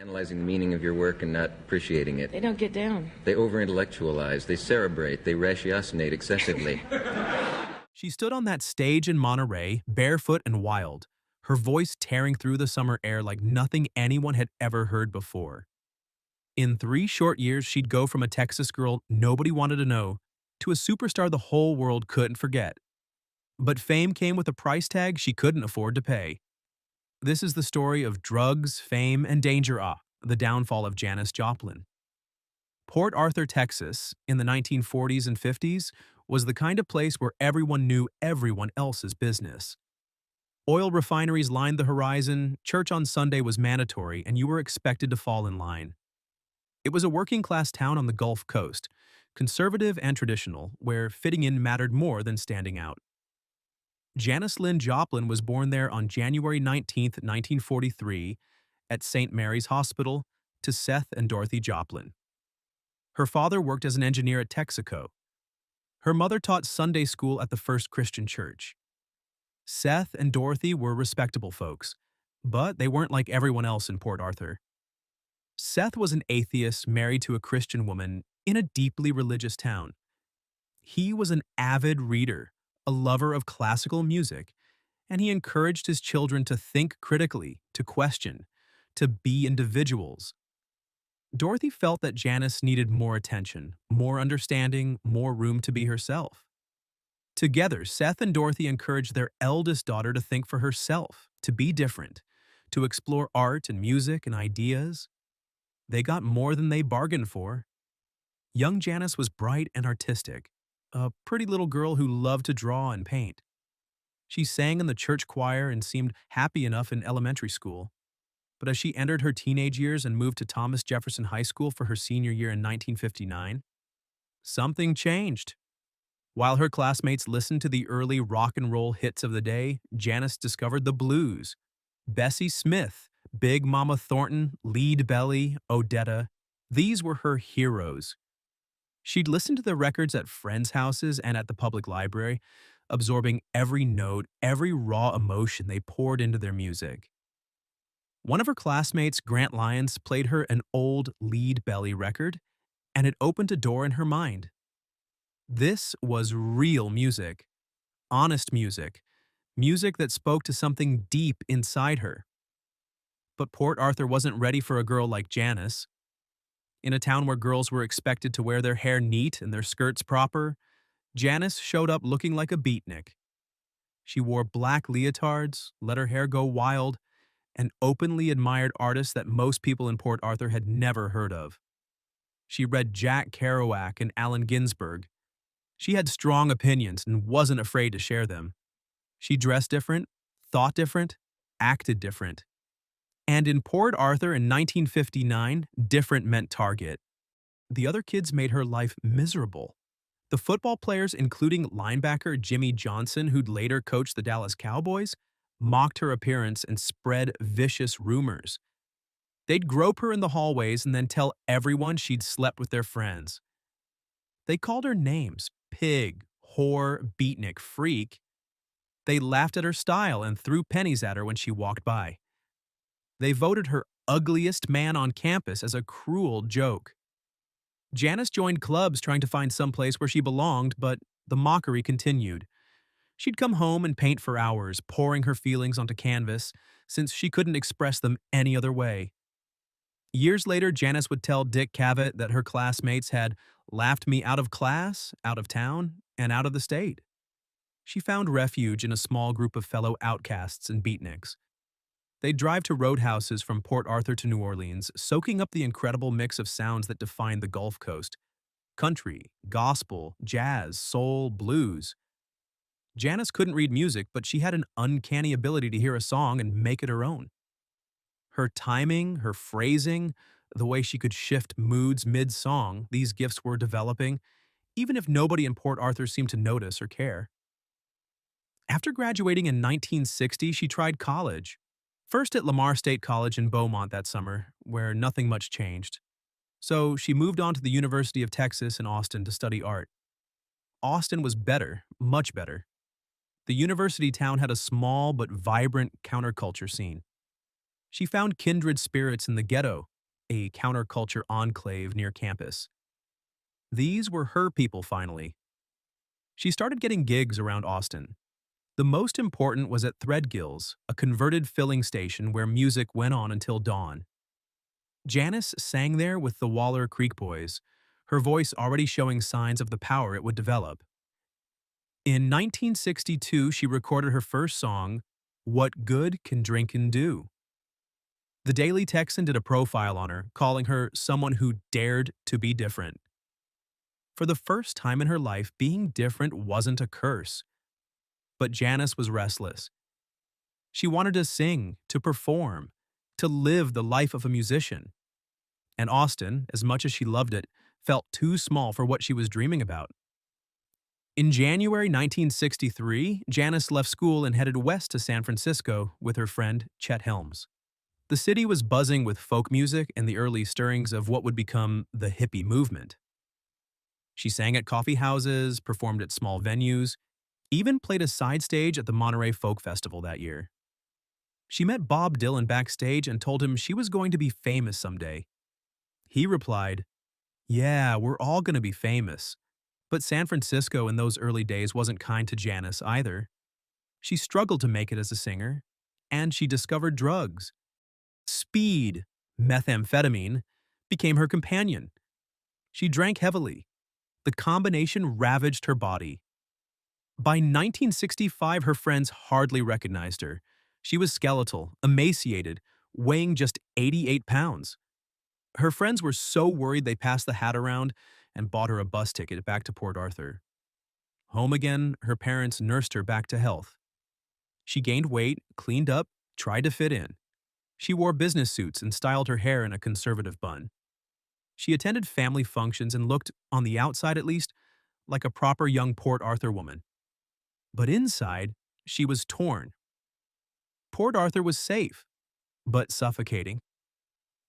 Analyzing the meaning of your work and not appreciating it. They don't get down. They over-intellectualize, they cerebrate, they ratiocinate excessively. She stood on that stage in Monterey, barefoot and wild, her voice tearing through the summer air like nothing anyone had ever heard before. In 3 short years, she'd go from a Texas girl nobody wanted to know to a superstar the whole world couldn't forget. But fame came with a price tag she couldn't afford to pay. This is the story of drugs, fame, and danger. The downfall of Janis Joplin. Port Arthur, Texas, in the 1940s and 50s, was the kind of place where everyone knew everyone else's business. Oil refineries lined the horizon, church on Sunday was mandatory, and you were expected to fall in line. It was a working-class town on the Gulf Coast, conservative and traditional, where fitting in mattered more than standing out. Janis Lynn Joplin was born there on January 19, 1943, at St. Mary's Hospital, to Seth and Dorothy Joplin. Her father worked as an engineer at Texaco. Her mother taught Sunday school at the First Christian Church. Seth and Dorothy were respectable folks, but they weren't like everyone else in Port Arthur. Seth was an atheist married to a Christian woman in a deeply religious town. He was an avid reader, a lover of classical music, and he encouraged his children to think critically, to question, to be individuals. Dorothy felt that Janis needed more attention, more understanding, more room to be herself. Together, Seth and Dorothy encouraged their eldest daughter to think for herself, to be different, to explore art and music and ideas. They got more than they bargained for. Young Janis was bright and artistic, a pretty little girl who loved to draw and paint. She sang in the church choir and seemed happy enough in elementary school. But as she entered her teenage years and moved to Thomas Jefferson High School for her senior year in 1959, something changed. While her classmates listened to the early rock and roll hits of the day, Janis discovered the blues. Bessie Smith, Big Mama Thornton, Lead Belly, Odetta, these were her heroes. She'd listen to the records at friends' houses and at the public library, absorbing every note, every raw emotion they poured into their music. One of her classmates, Grant Lyons, played her an old Lead Belly record, and it opened a door in her mind. This was real music, honest music, music that spoke to something deep inside her. But Port Arthur wasn't ready for a girl like Janis. In a town where girls were expected to wear their hair neat and their skirts proper, Janis showed up looking like a beatnik. She wore black leotards, let her hair go wild, and openly admired artists that most people in Port Arthur had never heard of. She read Jack Kerouac and Allen Ginsberg. She had strong opinions and wasn't afraid to share them. She dressed different, thought different, acted different. And in Port Arthur in 1959, different meant target. The other kids made her life miserable. The football players, including linebacker Jimmy Johnson, who'd later coached the Dallas Cowboys, mocked her appearance and spread vicious rumors. They'd grope her in the hallways and then tell everyone she'd slept with their friends. They called her names: pig, whore, beatnik, freak. They laughed at her style and threw pennies at her when she walked by. They voted her ugliest man on campus as a cruel joke. Janis joined clubs trying to find some place where she belonged, but the mockery continued. She'd come home and paint for hours, pouring her feelings onto canvas, since she couldn't express them any other way. Years later, Janis would tell Dick Cavett that her classmates had laughed me out of class, out of town, and out of the state. She found refuge in a small group of fellow outcasts and beatniks. They'd drive to roadhouses from Port Arthur to New Orleans, soaking up the incredible mix of sounds that defined the Gulf Coast: country, gospel, jazz, soul, blues. Janis couldn't read music, but she had an uncanny ability to hear a song and make it her own. Her timing, her phrasing, the way she could shift moods mid-song, these gifts were developing, even if nobody in Port Arthur seemed to notice or care. After graduating in 1960, she tried college. First at Lamar State College in Beaumont that summer, where nothing much changed. So she moved on to the University of Texas in Austin to study art. Austin was better, much better. The university town had a small but vibrant counterculture scene. She found kindred spirits in the ghetto, a counterculture enclave near campus. These were her people finally. She started getting gigs around Austin. The most important was at Threadgill's, a converted filling station where music went on until dawn. Janis sang there with the Waller Creek Boys, her voice already showing signs of the power it would develop. In 1962, she recorded her first song, What Good Can Drinkin' Do? The Daily Texan did a profile on her, calling her someone who dared to be different. For the first time in her life, being different wasn't a curse. But Janis was restless. She wanted to sing, to perform, to live the life of a musician. And Austin, as much as she loved it, felt too small for what she was dreaming about. In January 1963, Janis left school and headed west to San Francisco with her friend Chet Helms. The city was buzzing with folk music and the early stirrings of what would become the hippie movement. She sang at coffee houses, performed at small venues, even played a side stage at the Monterey Folk Festival that year. She met Bob Dylan backstage and told him she was going to be famous someday. He replied, "Yeah, we're all going to be famous." But San Francisco in those early days wasn't kind to Janis either. She struggled to make it as a singer, and she discovered drugs. Speed, methamphetamine, became her companion. She drank heavily. The combination ravaged her body. By 1965, her friends hardly recognized her. She was skeletal, emaciated, weighing just 88 pounds. Her friends were so worried they passed the hat around and bought her a bus ticket back to Port Arthur. Home again, her parents nursed her back to health. She gained weight, cleaned up, tried to fit in. She wore business suits and styled her hair in a conservative bun. She attended family functions and looked, on the outside at least, like a proper young Port Arthur woman. But inside, she was torn. Port Arthur was safe, but suffocating.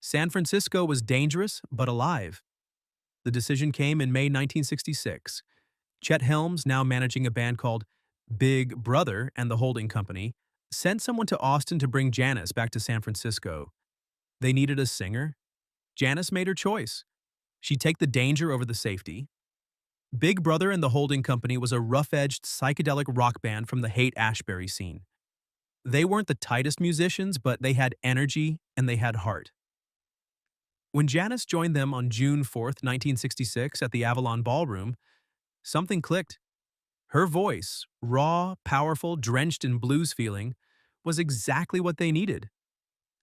San Francisco was dangerous, but alive. The decision came in May 1966. Chet Helms, now managing a band called Big Brother and the Holding Company, sent someone to Austin to bring Janis back to San Francisco. They needed a singer. Janis made her choice. She'd take the danger over the safety. Big Brother and the Holding Company was a rough-edged psychedelic rock band from the Haight-Ashbury scene. They weren't the tightest musicians, but they had energy and they had heart. When Janis joined them on June 4th, 1966 at the Avalon Ballroom, something clicked. Her voice, raw, powerful, drenched in blues feeling, was exactly what they needed.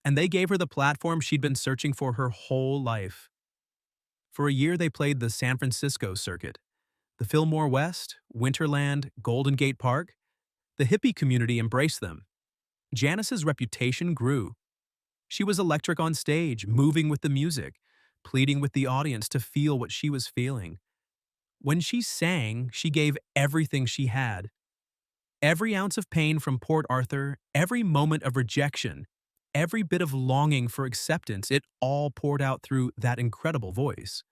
And they gave her the platform she'd been searching for her whole life. For a year, they played the San Francisco circuit. The Fillmore West, Winterland, Golden Gate Park. The hippie community embraced them. Janis's reputation grew. She was electric on stage, moving with the music, pleading with the audience to feel what she was feeling. When she sang, she gave everything she had. Every ounce of pain from Port Arthur, every moment of rejection, every bit of longing for acceptance, it all poured out through that incredible voice.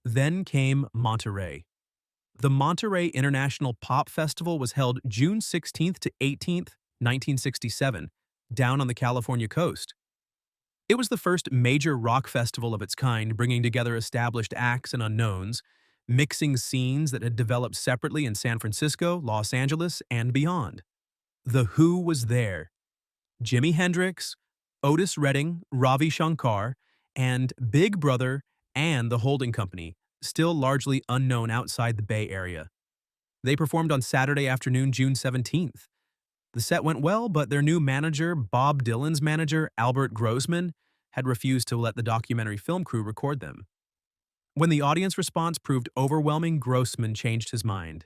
Then came Monterey. The Monterey International Pop Festival was held June 16th to 18th, 1967, down on the California coast. It was the first major rock festival of its kind, bringing together established acts and unknowns, mixing scenes that had developed separately in San Francisco, Los Angeles, and beyond. The Who was there. Jimi Hendrix, Otis Redding, Ravi Shankar, and Big Brother and the Holding Company, still largely unknown outside the Bay Area. They performed on Saturday afternoon, June 17th. The set went well, but their new manager, Bob Dylan's manager, Albert Grossman, had refused to let the documentary film crew record them. When the audience response proved overwhelming, Grossman changed his mind.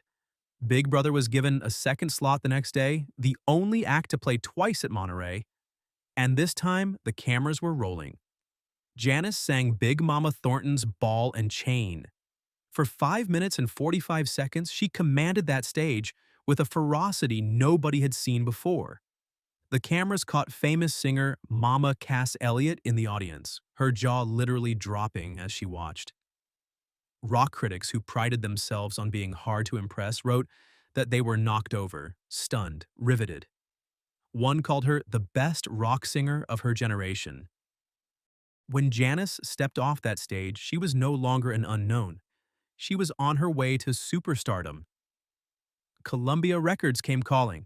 Big Brother was given a second slot the next day, the only act to play twice at Monterey, and this time the cameras were rolling. Janis sang Big Mama Thornton's Ball and Chain. For 5 minutes and 45 seconds, she commanded that stage with a ferocity nobody had seen before. The cameras caught famous singer Mama Cass Elliot in the audience, her jaw literally dropping as she watched. Rock critics who prided themselves on being hard to impress wrote that they were knocked over, stunned, riveted. One called her the best rock singer of her generation. When Janis stepped off that stage, she was no longer an unknown. She was on her way to superstardom. Columbia Records came calling.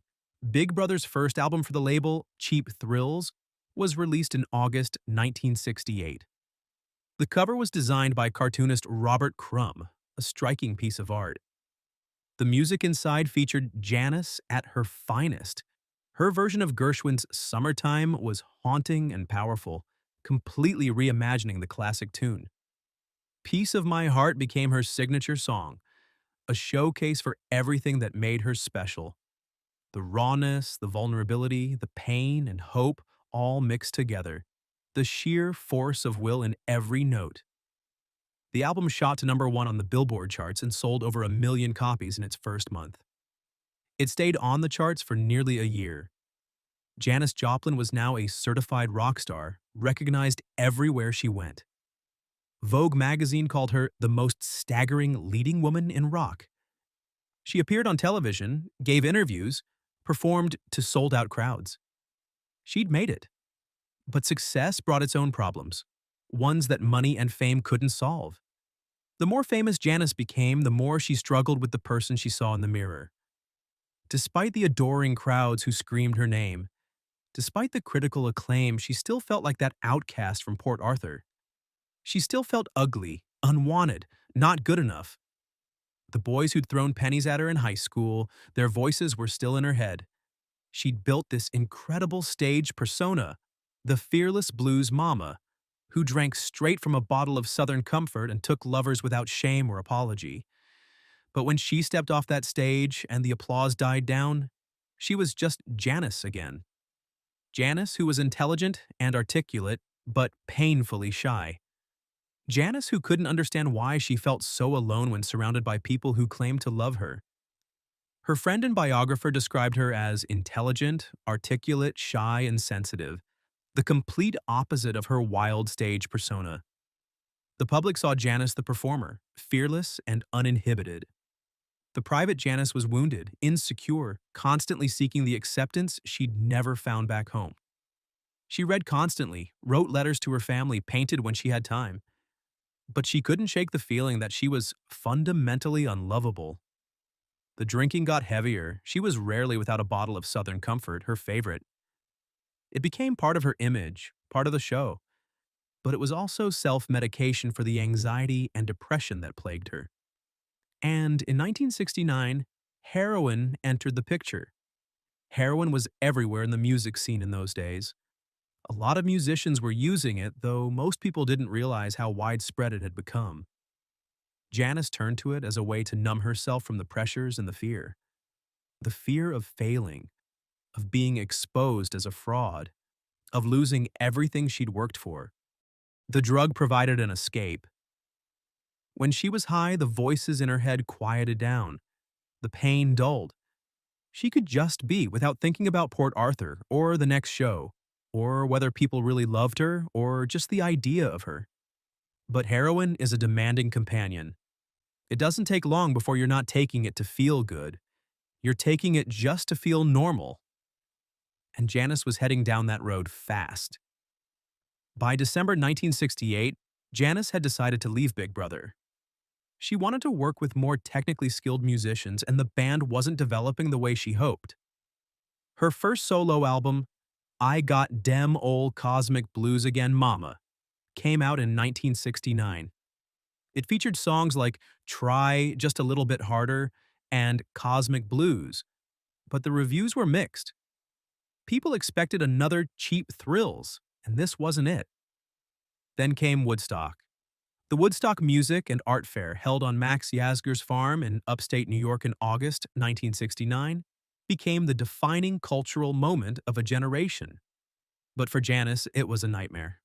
Big Brother's first album for the label, Cheap Thrills, was released in August 1968. The cover was designed by cartoonist Robert Crumb, a striking piece of art. The music inside featured Janis at her finest. Her version of Gershwin's Summertime was haunting and powerful, completely reimagining the classic tune. Piece of My Heart became her signature song, a showcase for everything that made her special. The rawness, the vulnerability, the pain, and hope all mixed together. The sheer force of will in every note. The album shot to #1 on the Billboard charts and sold over 1 million copies in its first month. It stayed on the charts for nearly a year. Janis Joplin was now a certified rock star, recognized everywhere she went. Vogue magazine called her the most staggering leading woman in rock. She appeared on television, gave interviews, performed to sold-out crowds. She'd made it. But success brought its own problems, ones that money and fame couldn't solve. The more famous Janis became, the more she struggled with the person she saw in the mirror. Despite the adoring crowds who screamed her name, despite the critical acclaim, she still felt like that outcast from Port Arthur. She still felt ugly, unwanted, not good enough. The boys who'd thrown pennies at her in high school, their voices were still in her head. She'd built this incredible stage persona, the fearless blues mama, who drank straight from a bottle of Southern Comfort and took lovers without shame or apology. But when she stepped off that stage and the applause died down, she was just Janis again. Janis, who was intelligent and articulate, but painfully shy. Janis, who couldn't understand why she felt so alone when surrounded by people who claimed to love her. Her friend and biographer described her as intelligent, articulate, shy, and sensitive, the complete opposite of her wild stage persona. The public saw Janis the performer, fearless and uninhibited. The private Janis was wounded, insecure, constantly seeking the acceptance she'd never found back home. She read constantly, wrote letters to her family, painted when she had time. But she couldn't shake the feeling that she was fundamentally unlovable. The drinking got heavier. She was rarely without a bottle of Southern Comfort, her favorite. It became part of her image, part of the show. But it was also self-medication for the anxiety and depression that plagued her. And in 1969, heroin entered the picture. Heroin was everywhere in the music scene in those days. A lot of musicians were using it, though most people didn't realize how widespread it had become. Janis turned to it as a way to numb herself from the pressures and the fear. The fear of failing, of being exposed as a fraud, of losing everything she'd worked for. The drug provided an escape. When she was high, the voices in her head quieted down. The pain dulled. She could just be without thinking about Port Arthur or the next show, or whether people really loved her or just the idea of her. But heroin is a demanding companion. It doesn't take long before you're not taking it to feel good. You're taking it just to feel normal. And Janis was heading down that road fast. By December 1968, Janis had decided to leave Big Brother. She wanted to work with more technically skilled musicians, and the band wasn't developing the way she hoped. Her first solo album, I Got Dem Ol' Cosmic Blues Again Mama, came out in 1969. It featured songs like Try Just a Little Bit Harder and Cosmic Blues, but the reviews were mixed. People expected another Cheap Thrills, and this wasn't it. Then came Woodstock. The Woodstock Music and Art Fair, held on Max Yasgur's farm in upstate New York in August 1969, became the defining cultural moment of a generation. But for Janis, it was a nightmare.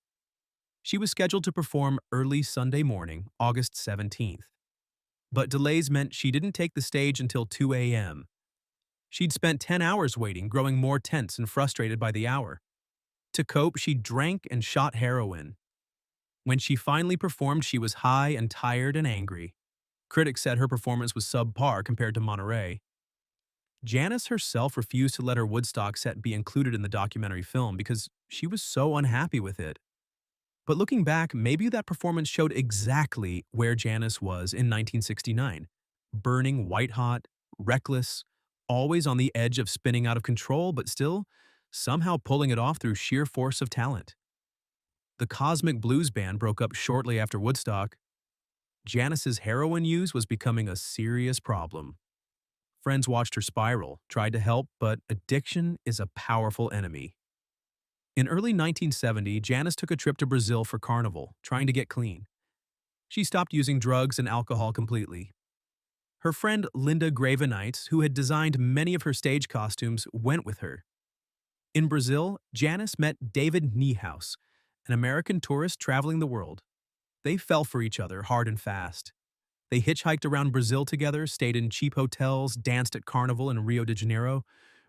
She was scheduled to perform early Sunday morning, August 17th. But delays meant she didn't take the stage until 2 a.m. She'd spent 10 hours waiting, growing more tense and frustrated by the hour. To cope, she drank and shot heroin. When she finally performed, she was high and tired and angry. Critics said her performance was subpar compared to Monterey. Janis herself refused to let her Woodstock set be included in the documentary film because she was so unhappy with it. But looking back, maybe that performance showed exactly where Janis was in 1969. Burning white hot, reckless, always on the edge of spinning out of control, but still somehow pulling it off through sheer force of talent. The Cosmic Blues Band broke up shortly after Woodstock. Janis's heroin use was becoming a serious problem. Friends watched her spiral, tried to help, but addiction is a powerful enemy. In early 1970, Janis took a trip to Brazil for Carnival, trying to get clean. She stopped using drugs and alcohol completely. Her friend Linda Gravenites, who had designed many of her stage costumes, went with her. In Brazil, Janis met David Niehaus, an American tourist traveling the world. They fell for each other hard and fast. They hitchhiked around Brazil together, stayed in cheap hotels, danced at Carnival in Rio de Janeiro,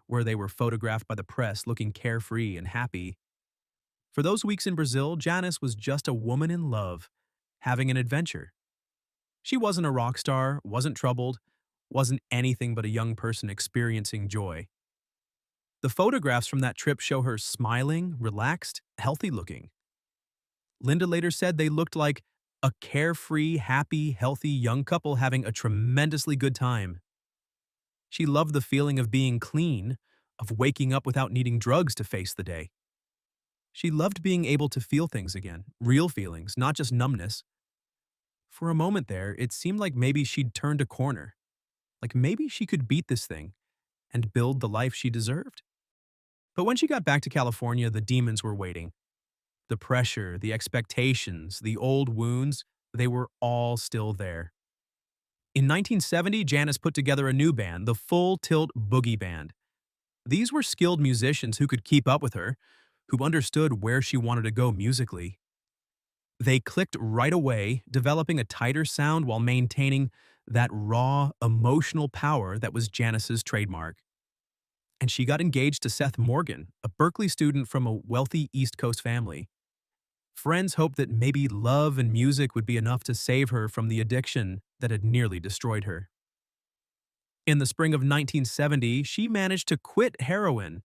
where they were photographed by the press looking carefree and happy. For those weeks in Brazil, Janis was just a woman in love, having an adventure. She wasn't a rock star, wasn't troubled, wasn't anything but a young person experiencing joy. The photographs from that trip show her smiling, relaxed, healthy looking. Linda later said they looked like a carefree, happy, healthy young couple having a tremendously good time. She loved the feeling of being clean, of waking up without needing drugs to face the day. She loved being able to feel things again, real feelings, not just numbness. For a moment there, it seemed like maybe she'd turned a corner, like maybe she could beat this thing and build the life she deserved. But when she got back to California, the demons were waiting. The pressure, the expectations, the old wounds, they were all still there. In 1970, Janis put together a new band, the Full Tilt Boogie Band. These were skilled musicians who could keep up with her, who understood where she wanted to go musically. They clicked right away, developing a tighter sound while maintaining that raw, emotional power that was Janis's trademark. And she got engaged to Seth Morgan, a Berkeley student from a wealthy East Coast family. Friends hoped that maybe love and music would be enough to save her from the addiction that had nearly destroyed her. In the spring of 1970, she managed to quit heroin.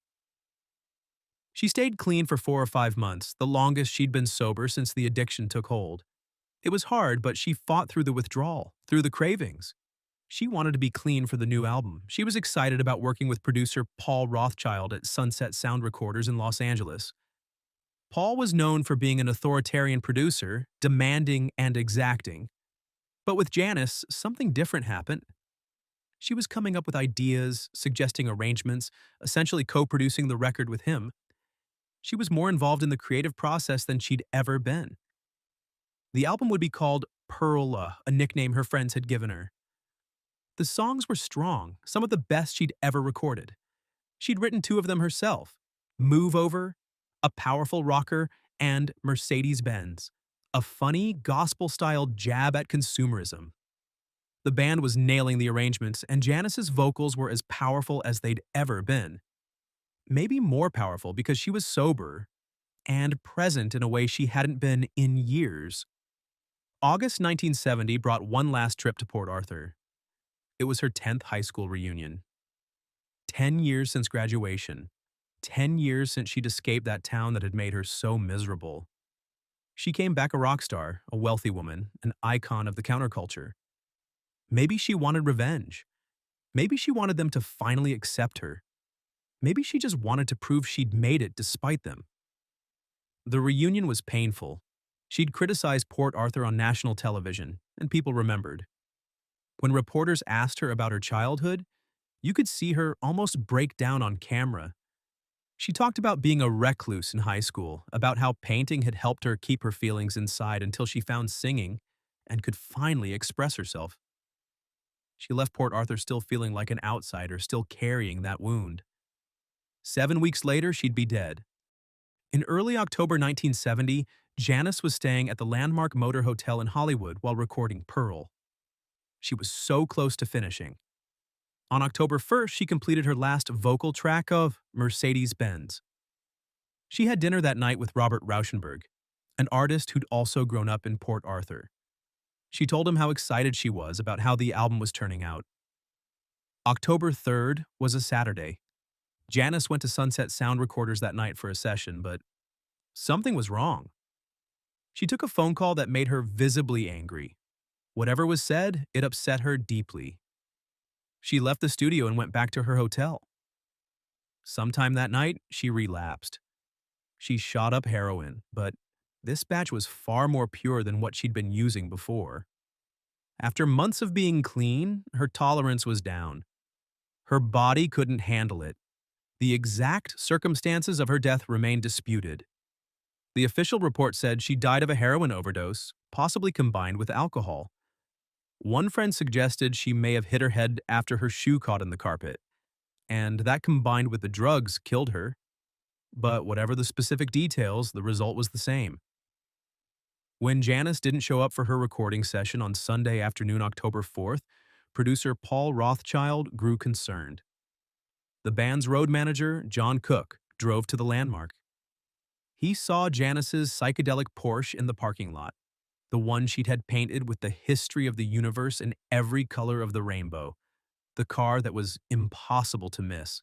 She stayed clean for 4 or 5 months, the longest she'd been sober since the addiction took hold. It was hard, but she fought through the withdrawal, through the cravings. She wanted to be clean for the new album. She was excited about working with producer Paul Rothchild at Sunset Sound Recorders in Los Angeles. Paul was known for being an authoritarian producer, demanding and exacting. But with Janis, something different happened. She was coming up with ideas, suggesting arrangements, essentially co-producing the record with him. She was more involved in the creative process than she'd ever been. The album would be called Perla, a nickname her friends had given her. The songs were strong, some of the best she'd ever recorded. She'd written 2 of them herself, Move Over, a powerful rocker, and Mercedes-Benz, a funny, gospel-style jab at consumerism. The band was nailing the arrangements, and Janis's vocals were as powerful as they'd ever been. Maybe more powerful because she was sober and present in a way she hadn't been in years. August 1970 brought one last trip to Port Arthur. It was her 10th high school reunion. 10 years since graduation. 10 years since she'd escaped that town that had made her so miserable. She came back a rock star, a wealthy woman, an icon of the counterculture. Maybe she wanted revenge. Maybe she wanted them to finally accept her. Maybe she just wanted to prove she'd made it despite them. The reunion was painful. She'd criticized Port Arthur on national television, and people remembered. When reporters asked her about her childhood, you could see her almost break down on camera. She talked about being a recluse in high school, about how painting had helped her keep her feelings inside until she found singing and could finally express herself. She left Port Arthur still feeling like an outsider, still carrying that wound. 7 weeks later, she'd be dead. In early October 1970, Janis was staying at the Landmark Motor Hotel in Hollywood while recording Pearl. She was so close to finishing. On October 1st, she completed her last vocal track of Mercedes-Benz. She had dinner that night with Robert Rauschenberg, an artist who'd also grown up in Port Arthur. She told him how excited she was about how the album was turning out. October 3rd was a Saturday. Janis went to Sunset Sound Recorders that night for a session, but something was wrong. She took a phone call that made her visibly angry. Whatever was said, it upset her deeply. She left the studio and went back to her hotel. Sometime that night, she relapsed. She shot up heroin, but this batch was far more pure than what she'd been using before. After months of being clean, her tolerance was down. Her body couldn't handle it. The exact circumstances of her death remain disputed. The official report said she died of a heroin overdose, possibly combined with alcohol. One friend suggested she may have hit her head after her shoe caught in the carpet, and that combined with the drugs killed her. But whatever the specific details, the result was the same. When Janis didn't show up for her recording session on Sunday afternoon, October 4th, producer Paul Rothschild grew concerned. The band's road manager, John Cook, drove to the landmark. He saw Janis's psychedelic Porsche in the parking lot, the one she'd had painted with the history of the universe in every color of the rainbow, the car that was impossible to miss.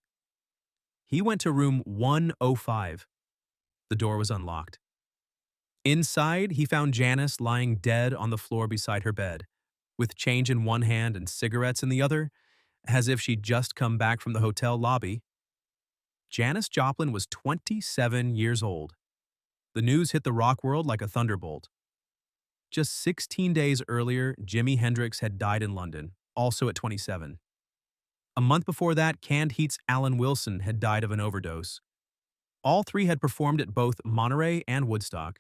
He went to room 105. The door was unlocked. Inside, he found Janis lying dead on the floor beside her bed, with change in one hand and cigarettes in the other, as if she'd just come back from the hotel lobby. Janis Joplin was 27 years old. The news hit the rock world like a thunderbolt. Just 16 days earlier, Jimi Hendrix had died in London, also at 27. A month before that, Canned Heat's Alan Wilson had died of an overdose. All three had performed at both Monterey and Woodstock.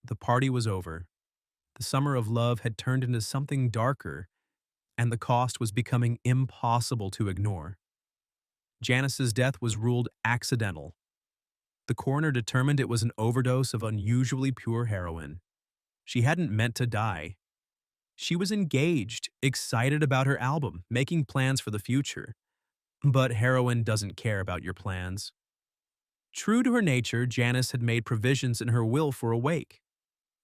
The party was over. The summer of love had turned into something darker, and the cost was becoming impossible to ignore. Janis's death was ruled accidental. The coroner determined it was an overdose of unusually pure heroin. She hadn't meant to die. She was engaged, excited about her album, making plans for the future. But heroin doesn't care about your plans. True to her nature, Janis had made provisions in her will for a wake.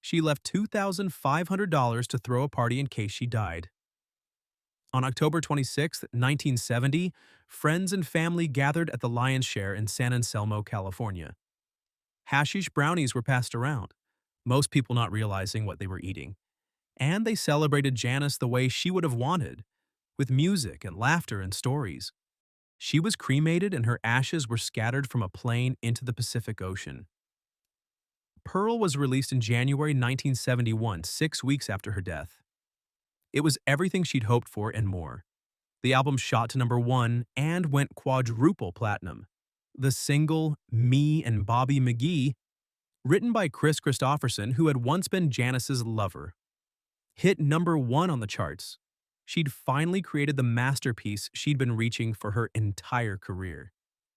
She left $2,500 to throw a party in case she died. On October 26, 1970, friends and family gathered at the Lion's Share in San Anselmo, California. Hashish brownies were passed around, most people not realizing what they were eating. And they celebrated Janis the way she would have wanted, with music and laughter and stories. She was cremated and her ashes were scattered from a plane into the Pacific Ocean. Pearl was released in January 1971, 6 weeks after her death. It was everything she'd hoped for and more. The album shot to #1 and went quadruple platinum. The single, Me and Bobby McGee, written by Chris Christopherson, who had once been Janis's lover, hit #1 on the charts. She'd finally created the masterpiece she'd been reaching for her entire career.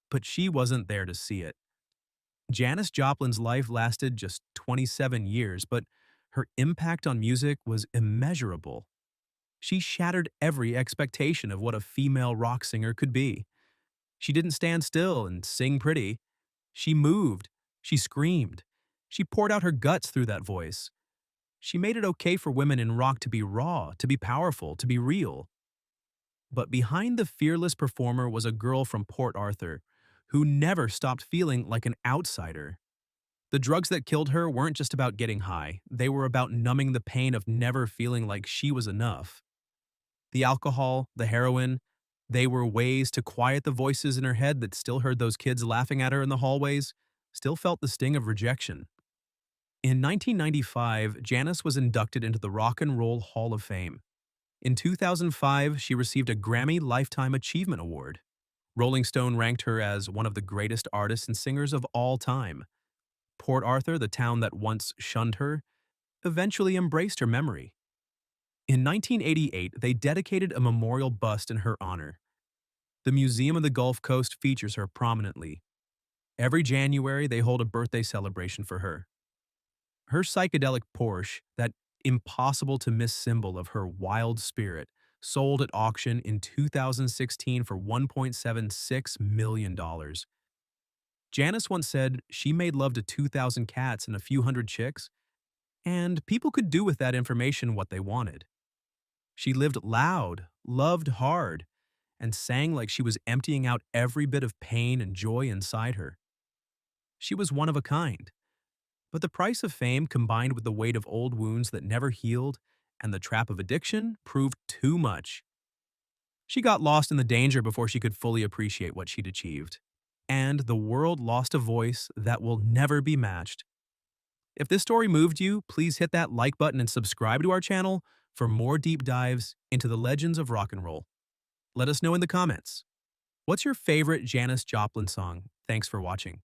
But she wasn't there to see it. Janis Joplin's life lasted just 27 years, but her impact on music was immeasurable. She shattered every expectation of what a female rock singer could be. She didn't stand still and sing pretty. She moved. She screamed. She poured out her guts through that voice. She made it okay for women in rock to be raw, to be powerful, to be real. But behind the fearless performer was a girl from Port Arthur who never stopped feeling like an outsider. The drugs that killed her weren't just about getting high. They were about numbing the pain of never feeling like she was enough. The alcohol, the heroin, they were ways to quiet the voices in her head that still heard those kids laughing at her in the hallways, still felt the sting of rejection. In 1995, Janis was inducted into the Rock and Roll Hall of Fame. In 2005, she received a Grammy Lifetime Achievement Award. Rolling Stone ranked her as one of the greatest artists and singers of all time. Port Arthur, the town that once shunned her, eventually embraced her memory. In 1988, they dedicated a memorial bust in her honor. The Museum of the Gulf Coast features her prominently. Every January, they hold a birthday celebration for her. Her psychedelic Porsche, that impossible-to-miss symbol of her wild spirit, sold at auction in 2016 for $1.76 million. Janis once said she made love to 2,000 cats and a few hundred chicks, and people could do with that information what they wanted. She lived loud, loved hard, and sang like she was emptying out every bit of pain and joy inside her. She was one of a kind. But the price of fame combined with the weight of old wounds that never healed and the trap of addiction proved too much. She got lost in the danger before she could fully appreciate what she'd achieved. And the world lost a voice that will never be matched. If this story moved you, please hit that like button and subscribe to our channel for more deep dives into the legends of rock and roll. Let us know in the comments. What's your favorite Janis Joplin song? Thanks for watching.